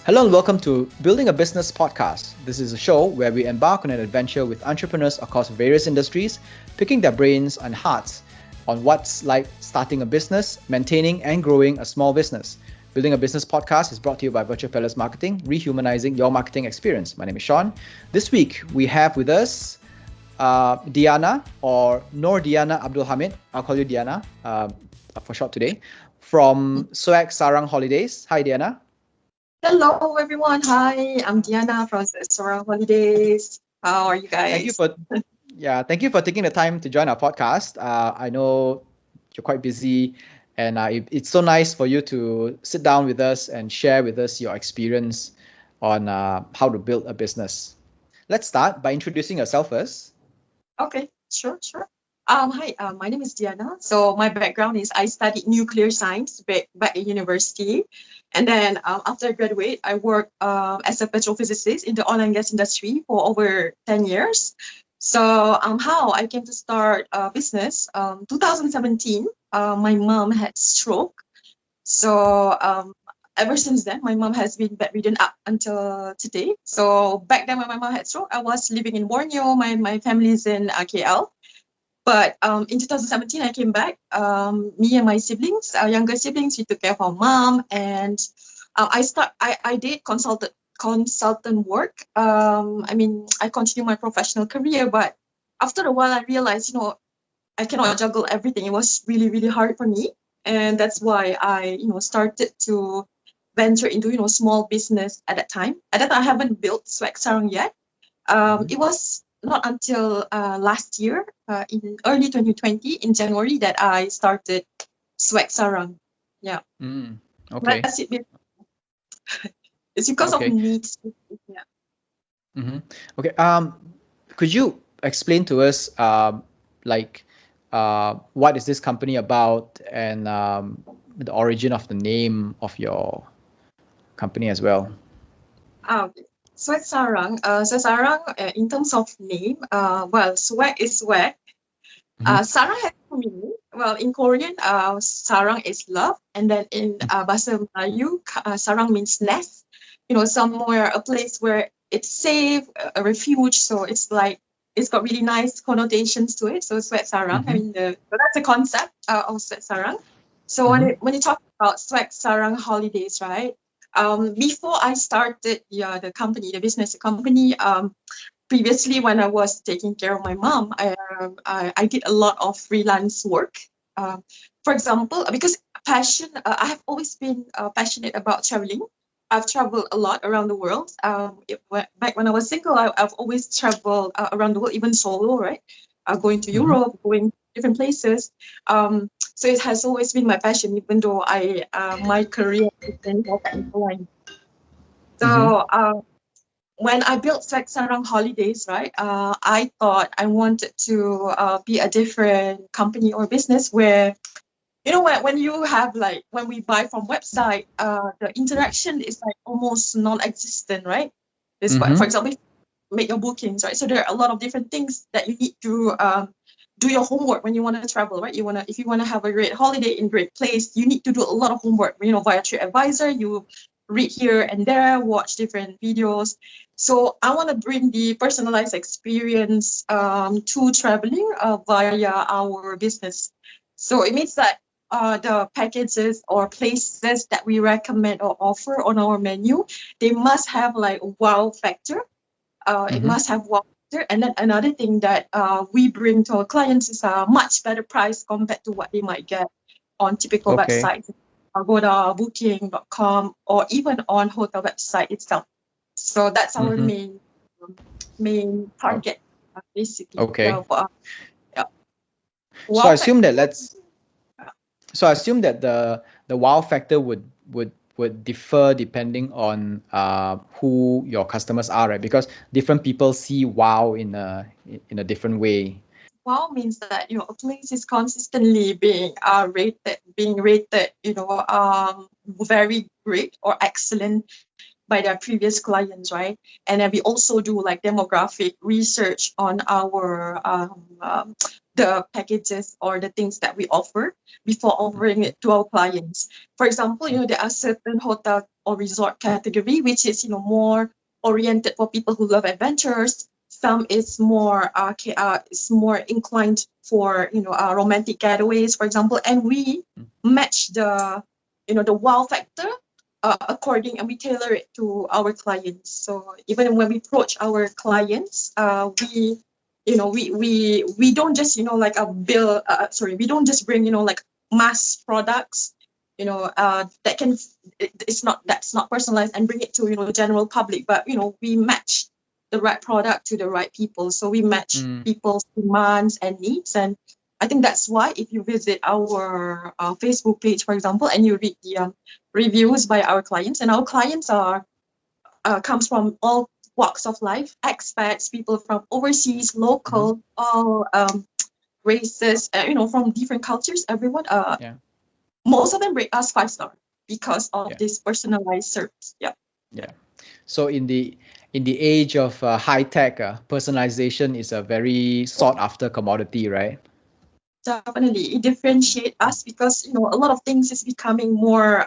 Hello and welcome to Building a Business podcast. This is a show where we embark on an adventure with entrepreneurs across various industries, picking their brains and hearts on what's like starting a business, maintaining and growing a small business. Building a Business podcast is brought to you by Virtual Palace Marketing, rehumanizing your marketing experience. My name is Sean. This week we have with us Diyana or Noor Diyana Abdul Hamid. I'll call you Diyana for short today. From Sarang Holidays. Hi, Diyana. Hello, everyone. Hi, I'm Diana from Sarang Holidays. How are you guys? Thank you for taking the time to join our podcast. I know you're quite busy, and it's so nice for you to sit down with us and share with us your experience on how to build a business. Let's start by introducing yourself first. Okay, sure. Hi, my name is Diana. So my background is I studied nuclear science back at university. And then after I graduate, I worked as a petrophysicist in the oil and gas industry for over 10 years. So how I came to start a business, 2017, my mom had stroke. So ever since then, my mom has been bedridden up until today. So back then when my mom had stroke, I was living in Borneo. My family is in KL. But in 2017, I came back. Me and my siblings, our younger siblings, we took care of our mom, and I did consultant work. I continued my professional career, but after a while, I realized, I cannot juggle everything. It was really, really hard for me, and that's why I, started to venture into, small business at that time. At that time, I haven't built Swag Sarang yet. It was not until last year, in early 2020, in January, that I started Swag Sarang. Yeah. Okay. That's it. It's because of needs. Yeah. Mm-hmm. Okay. Could you explain to us, what is this company about, and the origin of the name of your company as well? Okay. Swag Sarang. Sarang, in terms of name, swag is swag. Sarang has two meaning. Well, in Korean, sarang is love, and then in Bahasa Melayu, sarang means nest. Somewhere, a place where it's safe, a refuge. So it's got really nice connotations to it. So Swag Sarang. So that's the concept of Swag Sarang. So when you talk about Swag Sarang Holidays, right? Before I started the company, the company, previously when I was taking care of my mom, I did a lot of freelance work. For example, because passion, I have always been passionate about traveling. I've traveled a lot around the world. Back when I was single, I've always traveled around the world, even solo, right? Going to Europe, going to different places. So it has always been my passion, even though my career is in health and line. So when I built Swag Sarang Holidays, right, I thought I wanted to be a different company or business where, when you have when we buy from website, the interaction is almost non-existent, right? For example, make your bookings, right? So there are a lot of different things that you need to do your homework when you want to travel, right? If you want to have a great holiday in a great place, you need to do a lot of homework. Via TripAdvisor, you read here and there, watch different videos. So I want to bring the personalized experience to traveling via our business. So it means that the packages or places that we recommend or offer on our menu, they must have wow factor. It must have wow. And then another thing that we bring to our clients is a much better price compared to what they might get on typical websites, Agoda, Booking.com, or even on hotel website itself. So that's our main target, basically. Okay. Yeah. So I assume that the wow factor would differ depending on who your customers are, right? Because different people see wow in a different way. Wow means that a place is consistently being rated, very great or excellent by their previous clients, right? And then we also do demographic research on our the packages or the things that we offer before offering it to our clients. For example, there are certain hotel or resort category, which is more oriented for people who love adventures. Some is more inclined for romantic getaways, for example, and we match the the wow factor according, and we tailor it to our clients. So even when we approach our clients, we we don't just like a bill. We don't just bring like mass products. That can that's not personalized and bring it to the general public, but we match the right product to the right people. So we match people's demands and needs, and I think that's why if you visit our Facebook page, for example, and you read the reviews by our clients, and our clients are comes from all walks of life, expats, people from overseas, local, all races, from different cultures, everyone. Most of them rate us 5-star because of this personalized service. Yeah. Yeah. So in the age of high tech, personalization is a very sought after commodity, right? Definitely, it differentiates us because a lot of things is becoming more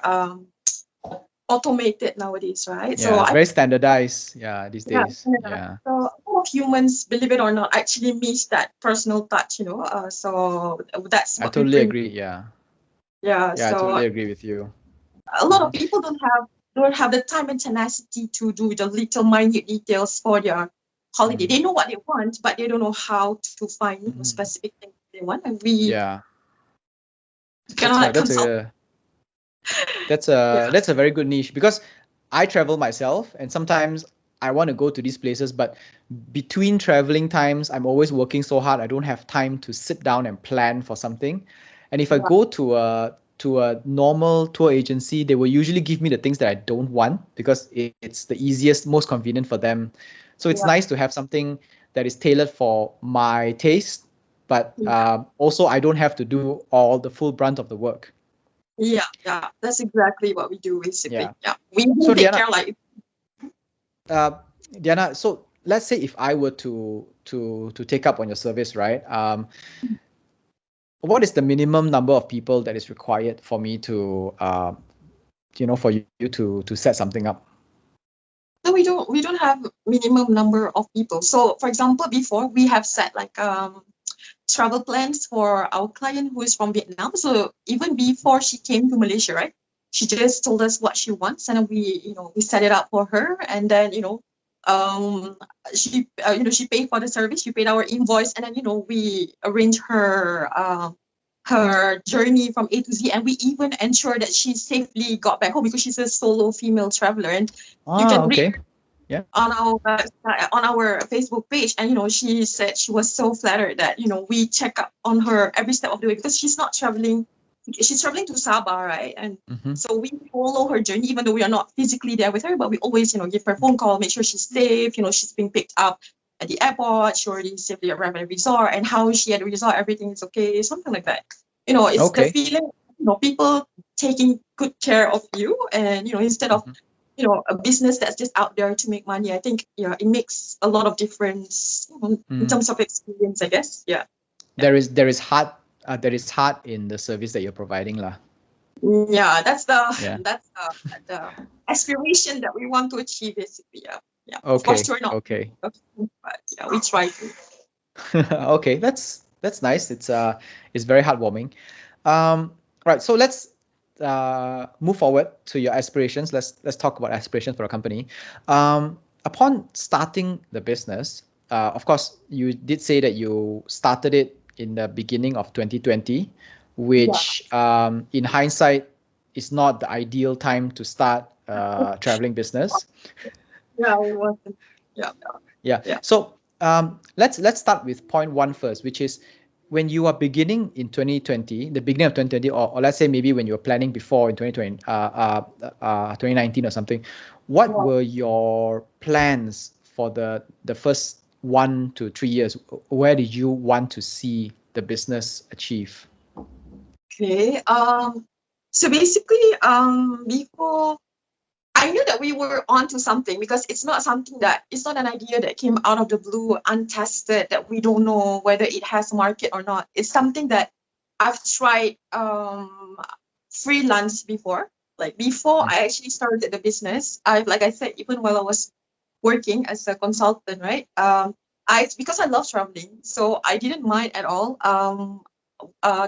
automated nowadays, right? Yeah, it's very standardized. Yeah, these days. Yeah. So a lot of humans, believe it or not, actually miss that personal touch. So that's what I totally agree. Yeah. Yeah. Yeah, I totally agree with you. A lot of people don't have the time and tenacity to do the little minute details for their holiday. They know what they want, but they don't know how to find specific things they want. And we kind of consult. That's a very good niche, because I travel myself and sometimes I want to go to these places, but between traveling times, I'm always working so hard. I don't have time to sit down and plan for something. And if I go to a normal tour agency, they will usually give me the things that I don't want because it's the easiest, most convenient for them. So it's nice to have something that is tailored for my taste, but also I don't have to do all the full brunt of the work. Yeah, that's exactly what we do basically. Yeah, we take care like. Diana, so let's say if I were to take up on your service, right? What is the minimum number of people that is required for me to, for you to set something up? No, we don't have minimum number of people. So, for example, before we have set like travel plans for our client who is from Vietnam. So even before she came to Malaysia, right? She just told us what she wants, and we set it up for her, and then she she paid for the service, she paid our invoice, and then we arrange her her journey from A to Z, and we even ensure that she safely got back home because she's a solo female traveler, and you can read on our Facebook page, and she said she was so flattered that we check up on her every step of the way because she's not traveling. She's traveling to Sabah, right? And so we follow her journey, even though we are not physically there with her, but we always, give her a phone call, make sure she's safe, she's being picked up at the airport, she already safely arrived at the resort, and how she at the resort, everything is okay, something like that. It's the feeling, people taking good care of you, and, instead of, a business that's just out there to make money. I think, it makes a lot of difference in terms of experience, I guess. Yeah. There is heart in the service that you're providing, lah. Yeah, that's the aspiration that we want to achieve, basically. Yeah. Okay. Of course, we're not. Okay. But yeah, we try to. Okay, that's nice. It's very heartwarming. Right. So let's move forward to your aspirations. Let's talk about aspirations for a company. Upon starting the business, of course, you did say that you started it in the beginning of 2020, which in hindsight is not the ideal time to start traveling business. Yeah, it wasn't. Yeah. So let's start with point one first, which is when you are beginning in 2020, the beginning of 2020, or let's say maybe when you were planning before in 2020, 2019 or something, what were your plans for the first 1 to 3 years? Where did you want to see the business achieve? Okay. So basically, before, I knew that we were onto something because it's not an idea that came out of the blue, untested, that we don't know whether it has a market or not. It's something that I've tried freelance before. Like before I actually started the business, like I said, even while I was working as a consultant, right? Because I love traveling, so I didn't mind at all.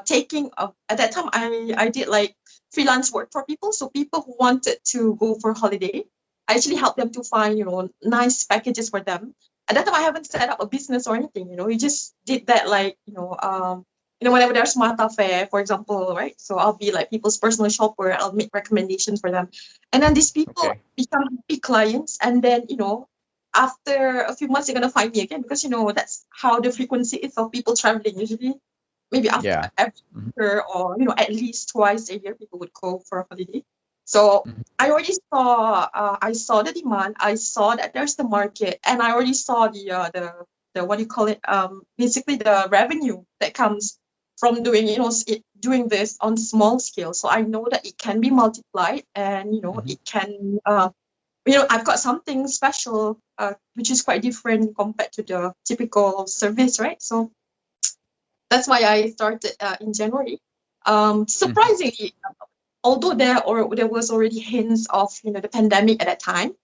Taking at that time, I did like freelance work for people. So people who wanted to go for holiday, I actually helped them to find nice packages for them. At that time, I haven't set up a business or anything. We just did that like whenever there's Mata Fair, for example, right? So I'll be like people's personal shopper. I'll make recommendations for them, and then these people Okay. become happy clients, and then after a few months they're gonna find me again because that's how the frequency is of people traveling usually. Maybe after Yeah. every Mhm. year or at least twice a year people would go for a holiday. So Mhm. I saw the demand, I saw that there's the market, and I already saw the what do you call it, basically the revenue that comes from doing doing this on small scale. So I know that it can be multiplied, and Mhm. it can I've got something special, which is quite different compared to the typical service, right? So that's why I started in January. Mhm. Surprisingly, although there was already hints of the pandemic at that time,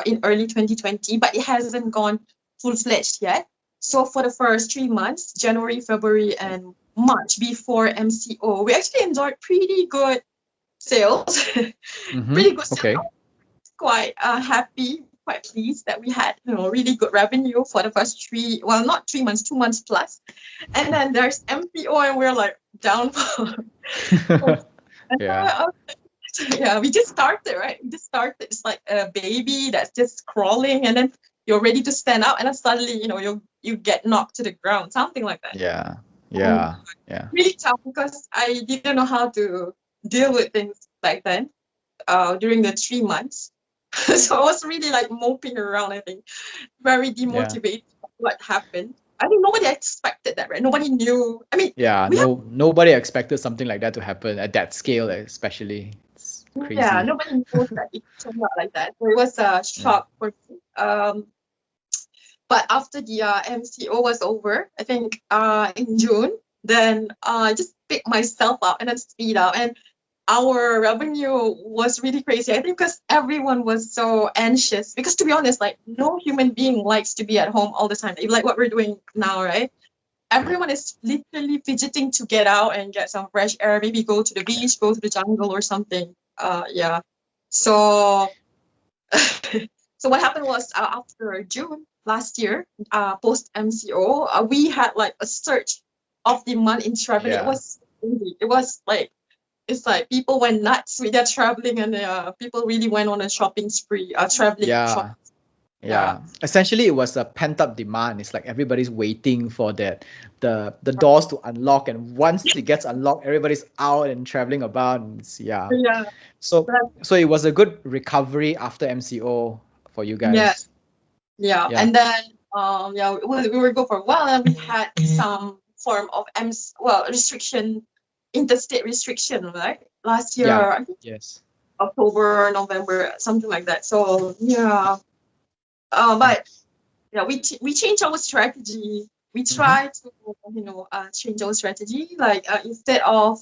in early 2020, but it hasn't gone full fledged yet. So for the first 3 months, January, February, and March before MCO, we actually enjoyed pretty good sales, Mhm. pretty good sales. Okay. Quite happy, quite pleased that we had really good revenue for the first not 3 months, 2 months plus. And then there's MPO, and we're like down for. And Yeah. yeah, we just started, right? We just started. It's like a baby that's just crawling, and then you're ready to stand up, and then suddenly, you get knocked to the ground, something like that. Yeah. And Yeah. Yeah. really tough because I didn't know how to deal with things back then. During the 3 months, so I was really like moping around. I think very Yeah. demotivated. What happened? I think nobody expected that, right? Nobody knew. I mean, Yeah. we have. Nobody expected something like that to happen at that scale, especially. It's Yeah, crazy. nobody knows that it turned out like that. So it was a Yeah. shock for me. But after the MCO was over, I think in June, then I just picked myself up and then speed up. And our revenue was really crazy. I think because everyone was so anxious. Because to be honest, like no human being likes to be at home all the time. Like what we're doing now, right? Everyone is literally fidgeting to get out and get some fresh air, maybe go to the beach, go to the jungle or something. Yeah. So so what happened was after June last year, post MCO, we had like a surge of demand in traveling. It Yeah. was crazy. It was like it's like people went nuts with their traveling, and people really went on a shopping spree, traveling shop. Yeah. Yeah, Yeah, essentially it was a pent up demand. It's like everybody's waiting for the doors to unlock, and once it gets unlocked, everybody's out and traveling about. And yeah, yeah, so that, so it was a good recovery after MCO for you yeah, guys. yeah. Yeah, And then yeah, we were go for a while, and we had some form of restriction, interstate restriction, right? Last year, yeah, I think yes. October, November, something like that. So yeah, Mm. but yeah, we changed our strategy. We Mm-hmm. try to change our strategy, like instead of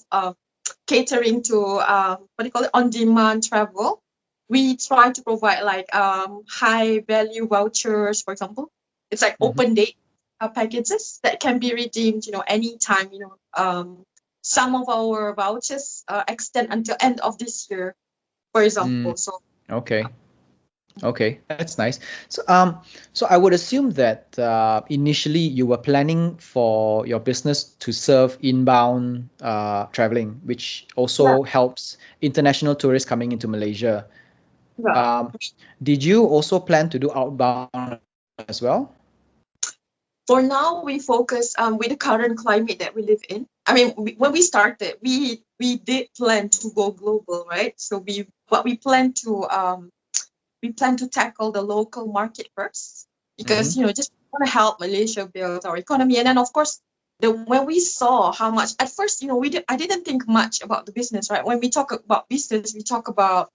catering to what do you call it, on demand travel, we try to provide like high value vouchers, for example. It's like Mm-hmm. open date packages that can be redeemed anytime. Some of our vouchers extend until end of this year, for Mm, example. So okay. Okay, that's nice. So I would assume that initially you were planning for your business to serve inbound traveling, which yeah, also helps international tourists coming into Malaysia. yeah. Um, did you also plan to do outbound as well? For now, we focus with the current climate that we live in. I mean, when we started, we did plan to go global, right? So we plan to tackle the local market first because Mm-hmm. just want to help Malaysia build our economy. And then of course, when we saw how much at first, I didn't think much about the business, right? When we talk about business, we talk about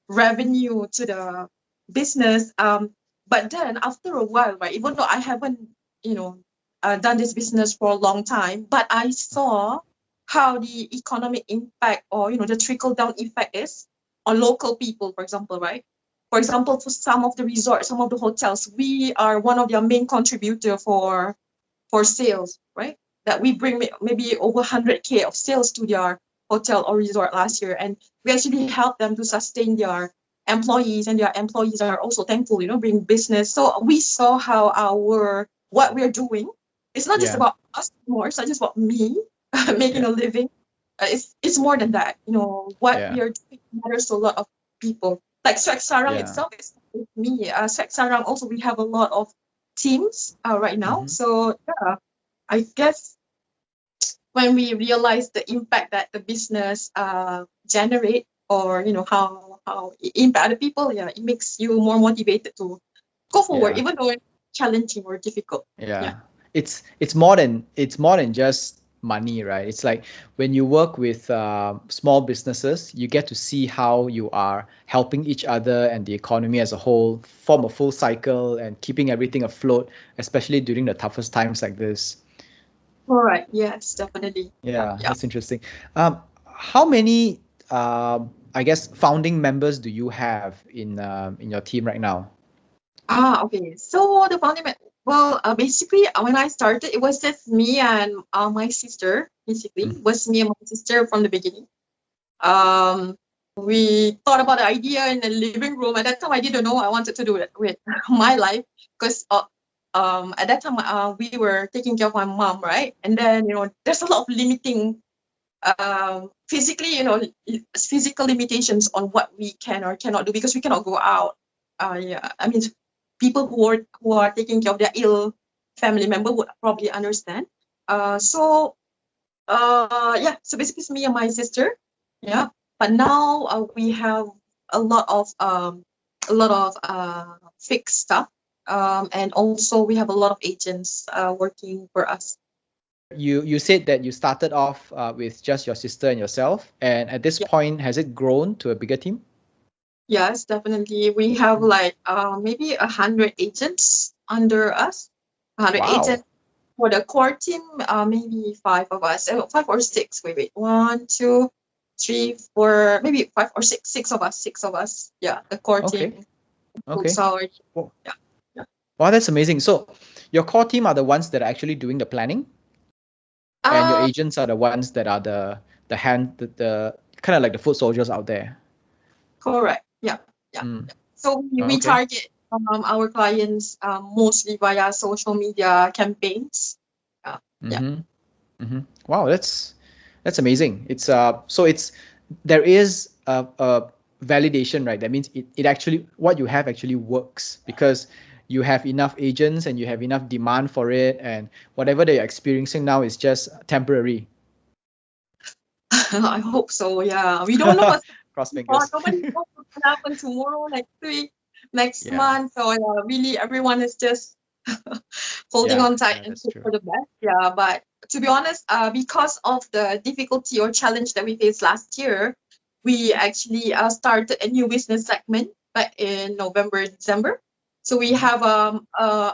revenue to the business. But then after a while, right, even though I haven't, done this business for a long time, but I saw how the economic impact or the trickle down effect is. local people, for example, right? For example, for some of the resorts, some of the hotels, we are one of their main contributor for sales, right? That we bring maybe over 100K of sales to their hotel or resort last year, and we actually help them to sustain their employees, and their employees are also thankful, bring business. So we saw how what we're doing, it's not just Yeah. about us anymore. It's not just about me making Yeah. a living. It's more than that. What Yeah. we are doing matters to a lot of people. Like Swag Sarang Yeah. itself is with me. Swag Sarang also, we have a lot of teams right now. Mm-hmm. So yeah, I guess when we realize the impact that the business generate, or how it impact other people, yeah, it makes you more motivated to go forward, Yeah. even though it's challenging or difficult. Yeah. Yeah. It's more than just money, right? It's like when you work with small businesses, you get to see how you are helping each other and the economy as a whole form a full cycle and keeping everything afloat, especially during the toughest times like this. All right. Yes, definitely. Yeah. Yeah, Yeah. that's interesting. How many, I guess, founding members do you have in your team right now? Okay. So the founding, well, basically, when I started, it was just me and my sister. Basically, Mm. it was me and my sister from the beginning. Um, we thought about the idea in the living room. At that time, I didn't know I wanted to do it with my life, because at that time we were taking care of my mom, right? And then there's a lot of limiting physically, physical limitations on what we can or cannot do, because we cannot go out. Yeah, I mean, people who are taking care of their ill family member would probably understand. Yeah, so basically it's me and my sister. Yeah, but now we have a lot of fixed stuff, and also we have a lot of agents working for us. You said that you started off with just your sister and yourself, and at this Yeah. point, has it grown to a bigger team? Yes, definitely. We have like maybe 100 agents under us. 100 agents Wow. for the core team. Maybe five of us. 5 or 6. Wait. 1, 2, 3, 4. Maybe five or six. Six of us. Six of us. Yeah, the core Okay. team. Okay. So Wow. yeah. Yeah. Wow, that's amazing. So your core team are the ones that are actually doing the planning, and your Uh, agents are the ones that are the kind of like the foot soldiers out there. Correct. Yeah. Yeah. Mm. So we Okay. target our clients mostly via social media campaigns. Yeah. Mm-hmm. Mm-hmm. Wow, that's amazing. So there is a validation, right? That means it actually what you have actually works because you have enough agents and you have enough demand for it, and whatever that you're experiencing now is just temporary. I hope so. Yeah. We don't know what's Cross on. fingers. Nobody knows what's gonna happen tomorrow, next week, next Yeah, month. So really, everyone is just holding yeah, on tight yeah, and that's hope true. for the best. Yeah. But to be honest, because of the difficulty or challenge that we faced last year, we actually started a new business segment back in November, December. So we Mm-hmm. have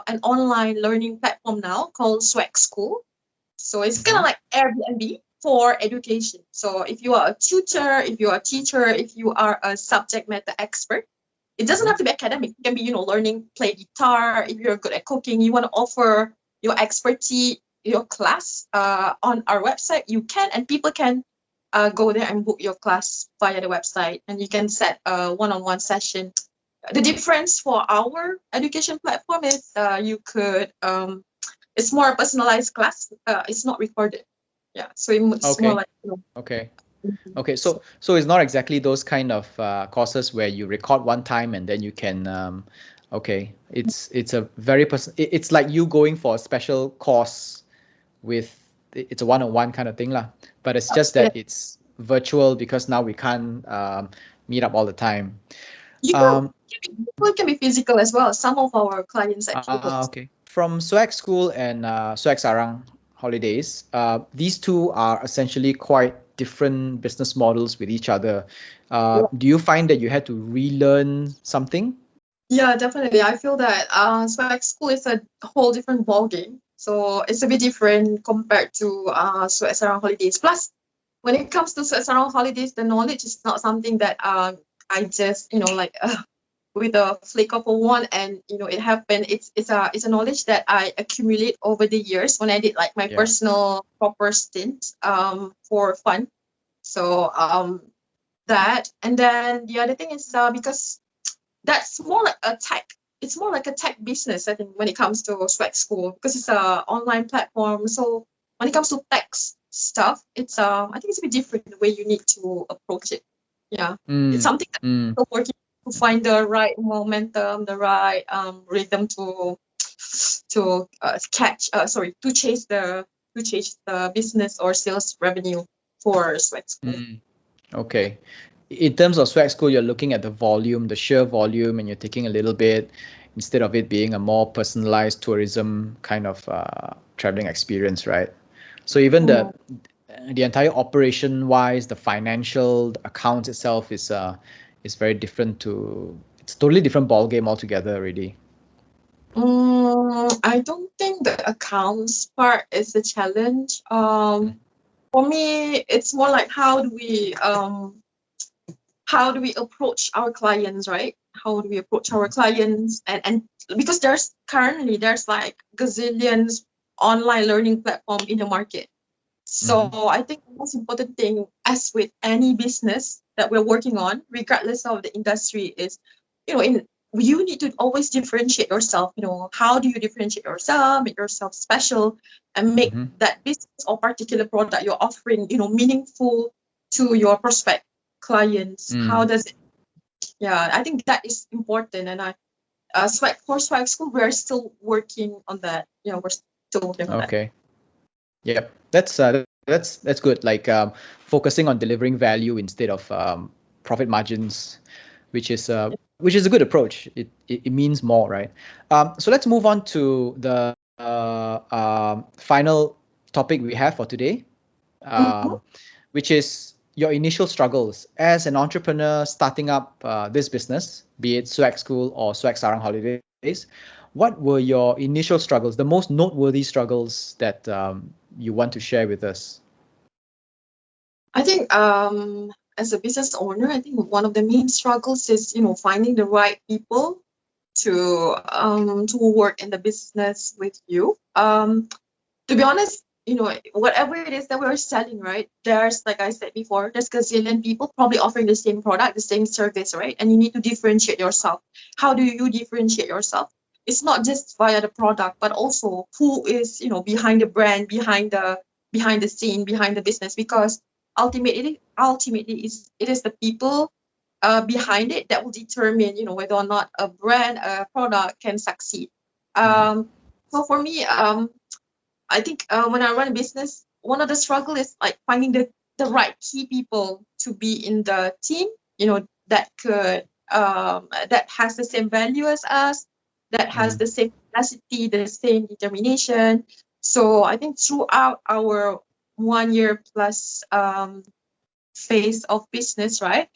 an online learning platform now called Swag School. So it's kind Mm-hmm. of like Airbnb for education. So if you are a tutor, if you are a teacher, if you are a subject matter expert, it doesn't Mm-hmm. have to be academic. It can be, learning, play guitar. If you're good at cooking, you want to offer your expertise, your class on our website, you can, and people can go there and book your class via the website, and you can set a one-on-one session. The difference for our education platform is you could it's more a personalized class. It's not recorded. Yeah, so it's more Okay. like Okay. Mhm. Okay, So so it's not exactly those kind of courses where you record one time and then you can okay, it's a very it's like you going for a special course with it's a one-on-one kind of thing lah. But it's just yeah, that it's virtual because now we can't meet up all the time. you know, Um, it can be physical as well. Some of our clients actually host. okay. From Swag School and Swag Sarang Holidays, these two are essentially quite different business models with each other. Yeah. Do you find that you had to relearn something? Yeah, definitely. I feel that Swag School is a whole different ball game. So it's a bit different compared to Sweat Around Holidays. Plus, when it comes to Sweat Around Holidays, the knowledge is not something that I just, like with a flick of a wand, and it happened. It's a knowledge that I accumulate over the years when I did like my Yeah. personal proper stint for fun. So that, and then the other thing is because that's more like a tech. It's more like a tech business, I think, when it comes to Swag School, because it's a online platform. So when it comes to tech stuff, it's I think it's a bit different the way you need to approach it. Yeah, it's something that Mm. I'm working to find the right momentum, the right rhythm to chase the business or sales revenue for Swag School. Okay. In terms of Swag School, you're looking at the volume, the sheer volume, and you're taking a little bit instead of it being a more personalized tourism kind of traveling experience, right? So even the entire operation wise, the financial accounts itself is very different it's a totally different ball game altogether already. I don't think the accounts part is the challenge. For me, it's more like how do we approach our clients, right? How do we approach our clients? And because there's like gazillions online learning platform in the market. So I think the most important thing, as with any business that we're working on, regardless of the industry, is, you need to always differentiate yourself. How do you differentiate yourself, make yourself special, and make that business or particular product you're offering, meaningful to your prospect clients? How does it? Yeah, I think that is important. And for Swag School, we're still working on that. We're still working on that. Okay. Yep. That's good. Like focusing on delivering value instead of profit margins, which is a good approach. It means more, right? So let's move on to the final topic we have for today, which is your initial struggles as an entrepreneur starting up this business, be it Swag School or Swag Sarang Holidays. What were your initial struggles, the most noteworthy struggles that you want to share with us? I think as a business owner, I think one of the main struggles is finding the right people to work in the business with you. To be honest, whatever it is that we're selling, right? There's, like I said before, there's gazillion people probably offering the same product, the same service, right? And you need to differentiate yourself. How do you differentiate yourself? It's not just via the product, but also who is behind the brand, behind the scene, behind the business. Because ultimately, it is the people behind it that will determine whether or not a brand, a product can succeed. So for me, I think when I run a business, one of the struggle is like finding the right key people to be in the team, that could that has the same value as us, that has the same capacity, the same determination. So I think throughout our 1 year plus phase of business, right,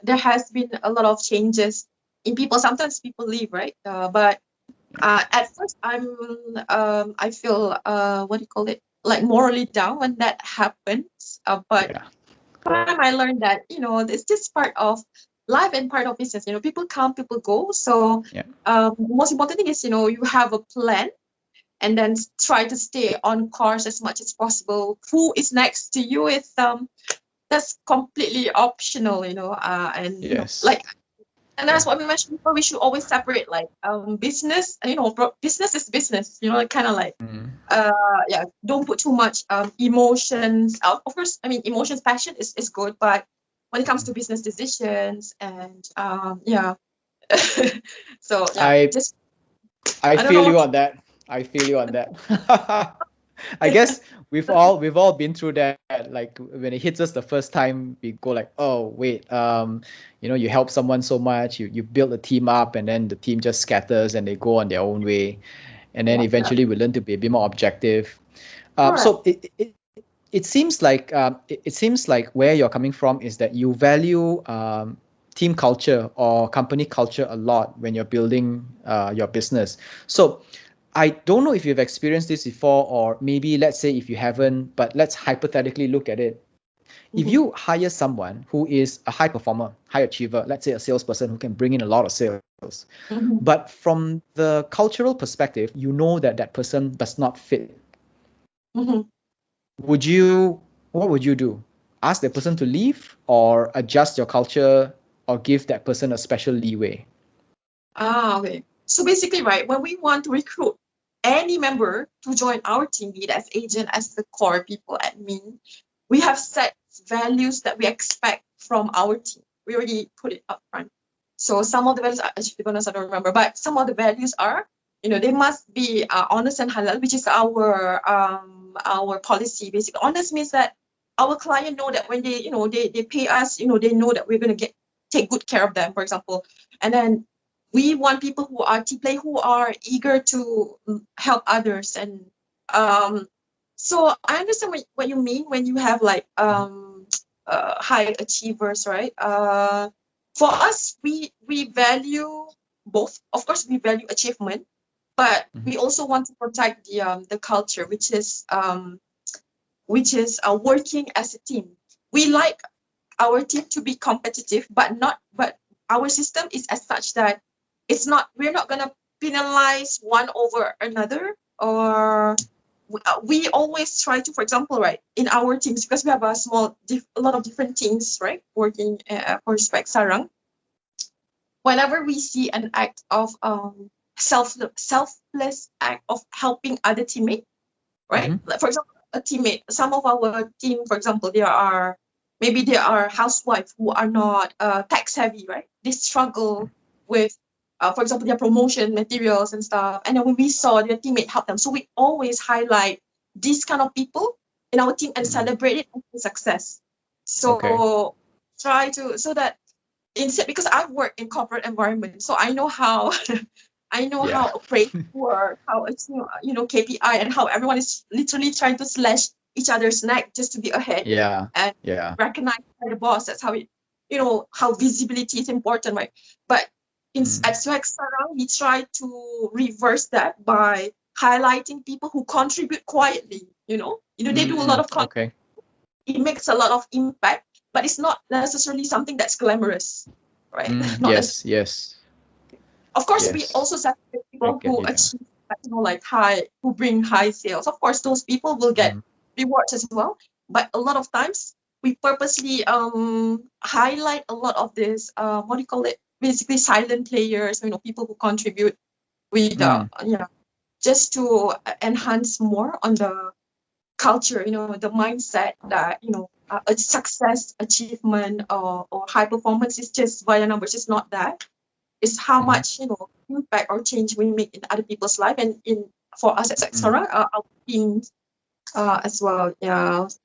there has been a lot of changes in people. Sometimes people leave, right? But at first, I feel what do you call it? Like morally down when that happens. But time I learned that it's just part of life and part of business. People come, people go. So the most important thing is you have a plan, and then try to stay on course as much as possible. Who is next to you is that's completely optional. And that's what we mentioned before. We should always separate like business. Business is business. Kind of like don't put too much emotions. Of course, I mean emotions, passion is good, but when it comes to business decisions and so I feel you on that. I feel you on that. I guess we've all been through that. Like when it hits us the first time, we go like, oh wait, you help someone so much, you build a team up, and then the team just scatters and they go on their own way, and then eventually we learn to be a bit more objective. So it seems like where you're coming from is that you value team culture or company culture a lot when you're building your business. So I don't know if you've experienced this before, or maybe let's say if you haven't, but let's hypothetically look at it. If you hire someone who is a high performer, high achiever, let's say a salesperson who can bring in a lot of sales, but from the cultural perspective, you know that that person does not fit, what would you do? Ask that person to leave, or adjust your culture, or give that person a special leeway? Okay. So basically, right, when we want to recruit any member to join our team, be it as agent, as the core people, admin, we have set values that we expect from our team. We already put it up front. So some of the values are, actually, to be honest, I don't remember, but some of the values are, they must be honest and halal, which is our policy. Basically, honest means that our client know that when they pay us, they know that we're gonna take good care of them, for example. And then we want people who are team play, who are eager to help others. And so I understand what you mean when you have like high achievers, right? For us, we value both. Of course, we value achievement, but we also want to protect the culture, which is working as a team. We like our team to be competitive, but our system is as such that we're not gonna penalize one over another, or we always try to, for example, right, in our teams, because we have a lot of different teams, right, working for Respect Sarang. Whenever we see an act of selfless act of helping other teammate, right? Like, for example, a teammate, some of our team, for example, they are housewives who are not tech savvy, right? They struggle with, for example, their promotion materials and stuff. And then when we saw their teammate help them, so we always highlight these kind of people in our team and celebrate it as a success. So so that instead, because I've worked in corporate environment, so I know how how appraisal work, how it's KPI, and how everyone is literally trying to slash each other's neck just to be ahead. And recognized by the boss. That's how how visibility is important, right? But at Swag Sarang, we try to reverse that by highlighting people who contribute quietly. They do a lot of content. It makes a lot of impact, but it's not necessarily something that's glamorous, right? Yes. Of course, we also celebrate people who achieve, who bring high sales. Of course, those people will get rewards as well. But a lot of times, we purposely highlight a lot of this, basically silent players, people who contribute with, just to enhance more on the culture, the mindset that, a success, achievement, or high performance is just via numbers. It's not that. It's how much, impact or change we make in other people's life, and for us at Sarang, our teams as well.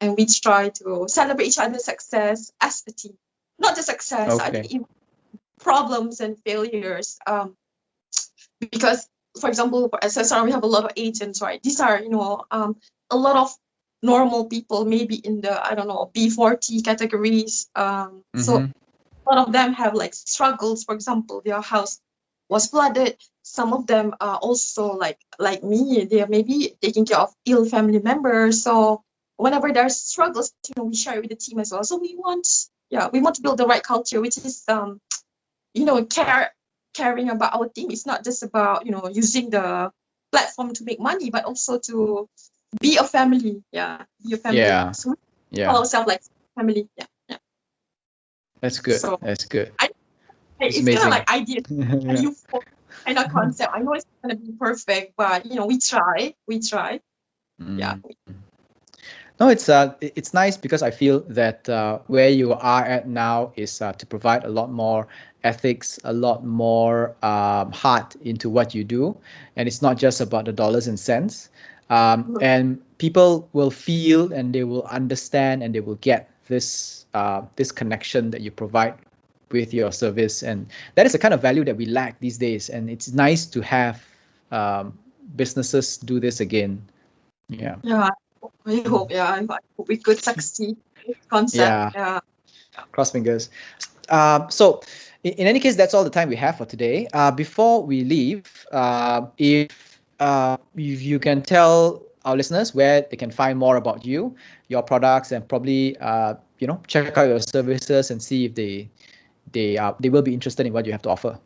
And we try to celebrate each other's success as a team, not just success, I think even problems and failures. Because, for example, at Sarang, we have a lot of agents, right? These are, a lot of normal people, maybe in the, B40 categories. So a lot of them have like struggles. For example, their house was flooded. Some of them are also like me. They are maybe taking care of ill family members. So whenever there's struggles, we share it with the team as well. So we want to build the right culture, which is caring about our team. It's not just about using the platform to make money, but also to be a family. Be a family. So we call ourselves like family. That's good. That's good. It's kind of like idea, you kind of concept. I know it's gonna be perfect, but we try. No, it's nice, because I feel that where you are at now is to provide a lot more ethics, a lot more heart into what you do, and it's not just about the dollars and cents. And people will feel, and they will understand, and they will get this connection that you provide with your service, and that is the kind of value that we lack these days. And it's nice to have businesses do this again. I hope we could succeed with concept. Cross fingers. So in any case, that's all the time we have for today. Before we leave, if you can tell our listeners where they can find more about you, your products, and probably check out your services and see if they will be interested in what you have to offer.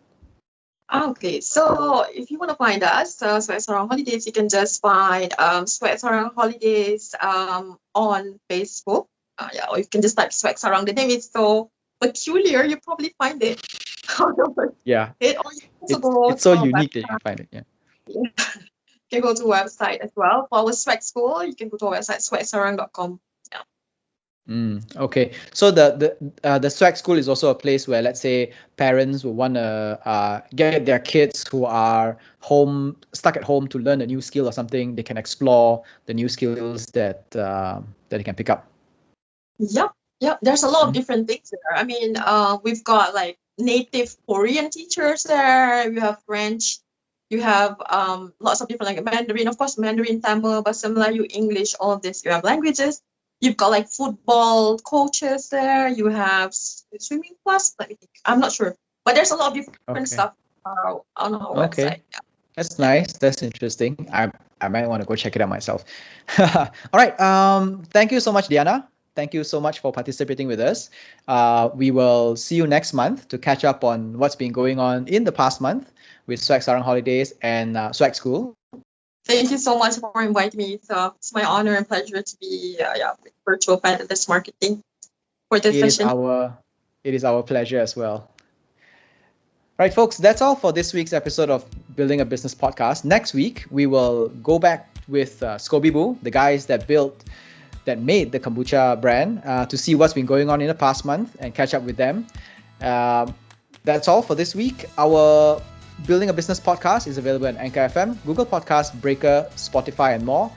Okay, so if you want to find us, Swag Sarang Holidays, you can just find Swag Sarang Holidays on Facebook. Or you can just type Swag Sarang. The name is so peculiar, you probably find it. Yeah, Or you can also go it's so to our unique that you website. can find it. Yeah. You can go to website as well. For our Swag School, you can go to our website, swagsarang.com. Okay, so the swag school is also a place where, let's say, parents will want to get their kids who are stuck at home to learn a new skill or something. They can explore the new skills that they can pick up. Yep. There's a lot of different things there. I mean, we've got like native Korean teachers there. You have French. You have lots of different, like Mandarin, of course, Mandarin, Tamil, Bahasa Melayu, English, all of this. You have languages. You've got like football coaches there. You have swimming class. Let me think. I'm not sure, but there's a lot of different stuff on our website. Yeah. That's nice. That's interesting. I might want to go check it out myself. All right. Thank you so much, Diana. Thank you so much for participating with us. We will see you next month to catch up on what's been going on in the past month with Swag Sarang Holidays and Swag School. Thank you so much for inviting me. So it's my honor and pleasure to be virtual this marketing for this session. It is our pleasure as well. Right, folks, that's all for this week's episode of Building a Business Podcast. Next week, we will go back with Scoby Boo, the guys that made the kombucha brand, to see what's been going on in the past month and catch up with them. That's all for this week. Our Building a Business Podcast is available on Anchor FM, Google Podcasts, Breaker, Spotify, and more.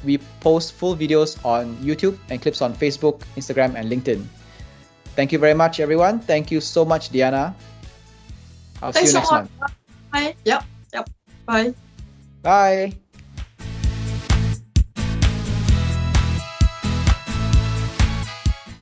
We post full videos on YouTube and clips on Facebook, Instagram, and LinkedIn. Thank you very much, everyone. Thank you so much, Diana. I'll see you next month. Bye. Yep. Bye. Bye.